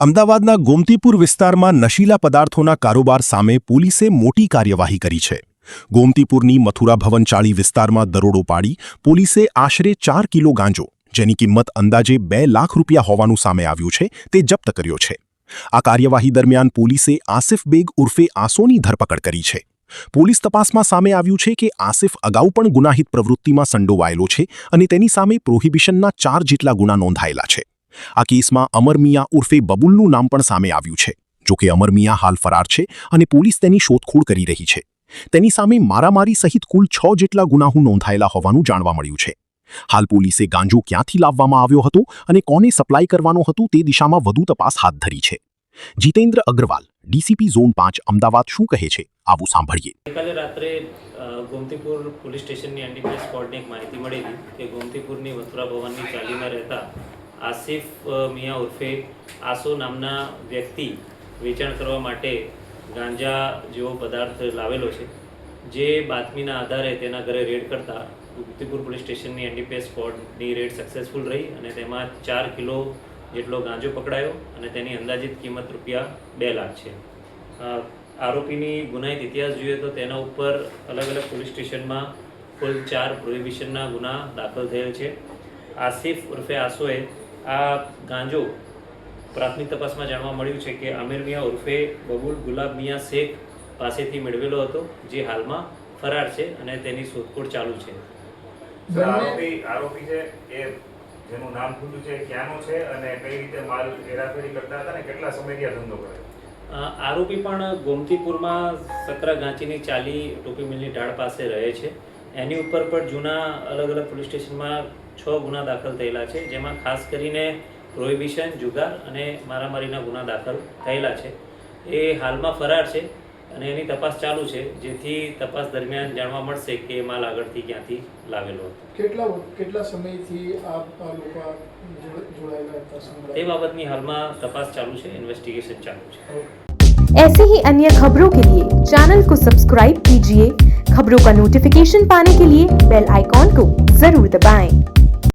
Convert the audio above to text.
અમદાવાદના ગોમતીપુર વિસ્તારમાં નશીલા પદાર્થોના કારોબાર સામે પોલીસે મોટી કાર્યવાહી કરી છે. ગોમતીપુરની મથુરા ભવન ચાળી વિસ્તારમાં દરોડો પાડી પોલીસે આશરે 4 કિલો ગાંજો, જેની કિંમત અંદાજે 2 લાખ રૂપિયા હોવાનું સામે આવ્યું છે, તે જપ્ત કર્યો છે. આ કાર્યવાહી દરમિયાન પોલીસે આસિફ બેગ ઉર્ફે આસોની ધરપકડ કરી છે. પોલીસ તપાસમાં સામે આવ્યું છે કે આસિફ અગાઉ પણ ગુનાહિત પ્રવૃત્તિમાં સંડોવાયેલો છે અને તેની સામે પ્રોહિબિશનના 4 જેટલા ગુના નોંધાયેલા છે. આ કેસમાં અમર મિયા ઉર્ફે બબુલનું નામ પણ સામે આવ્યું છે. જોકે અમર મિયા હાલ ફરાર છે અને પોલીસ તેની શોધખોળ કરી રહી છે. તેની સામે મારામારી સહિત કુલ 6 જેટલા ગુનાઓ નોંધાયેલા હોવાનું જાણવા મળ્યું છે. હાલ પોલીસે ગાંજો ક્યાંથી લાવવામાં આવ્યો હતો અને કોને સપ્લાય કરવાનો હતો તે દિશામાં વધુ તપાસ હાથ ધરી છે. જીતેન્દ્ર અગ્રવાલ, ડીસીપી ઝોન 5 અમદાવાદ શું કહે છે, આવું સાંભળીએ. ગઈકાલે રાત્રે ગોમતીપુર પોલીસ સ્ટેશનની એનડીપીએસ સ્ક્વોડને એક માહિતી મળેલી કે ગોમતીપુરની મથુરા ભવનની ચાલીમાં રહેતા આસિફ મિયા ઉર્ફે આસો નામના વ્યક્તિ વેચાણ કરવા માટે ગાંજા જેવો પદાર્થ લાવેલો છે. જે બાતમીના આધારે તેના ઘરે રેડ કરતા ગોમતીપુર પોલીસ સ્ટેશનની એનડીપીએસ સ્ક્વોડની રેડ સક્સેસફુલ રહી અને તેમાં 4 કિલો જેટલો ગાંજો પકડાયો અને તેની અંદાજિત કિંમત રૂપિયા 2 લાખ છે. આરોપીની ગુનાહિત ઇતિહાસ જોઈએ તો તેના ઉપર અલગ અલગ પોલીસ સ્ટેશનમાં કુલ 4 પ્રોહિબિશનના ગુના દાખલ થયેલ છે. આસિફ ઉર્ફે આસોએ આ ગાંજો પ્રાથમિક તપાસમાં જાણવા મળ્યું છે કે આમિર મિયા ઉર્ફે બબુલ ગુલાબ મિયા શેખ પાસેથી મેળવેલો હતો, જે હાલમાં ફરાર છે અને તેની શોધખોળ ચાલુ છે. આરોપી છે એ જેનું નામ ખુલ્લું છે, ક્યાંનો છે અને કઈ રીતે માલ હેરાફેરી કરતા હતા અને કેટલા સમયથી આ ધંધો કરે? આરોપી પણ ગોમતીપુરમાં સકરા ગાંચીની ચાલી ટોપી મિલની ઢાળ પાસે રહે છે. એની ઉપર પણ જૂના અલગ અલગ પોલીસ સ્ટેશનમાં 6 ગુના દાખલ થયેલા છે, જેમાં ખાસ કરીને પ્રોહિબિશન, જુગાર અને મારામારીના ગુના દાખલ થયેલા છે. એ હાલમાં ફરાર છે અને એની તપાસ ચાલુ છે, જેથી તપાસ દરમિયાન જાણવા મળશે કે માલ આગળથી ક્યાંથી લાવેલો હતો. કેટલા સમયથી આ લોકો જોડાયેલા હતા તે બાબતની હાલમાં તપાસ ચાલુ છે, ઇન્વેસ્ટિગેશન ચાલુ છે. ऐसे ही अन्य खबरों के लिए चैनल को सब्सक्राइब कीजिए. खबरों का नोटिफिकेशन पाने के लिए बेल आइकॉन को जरूर दबाएं.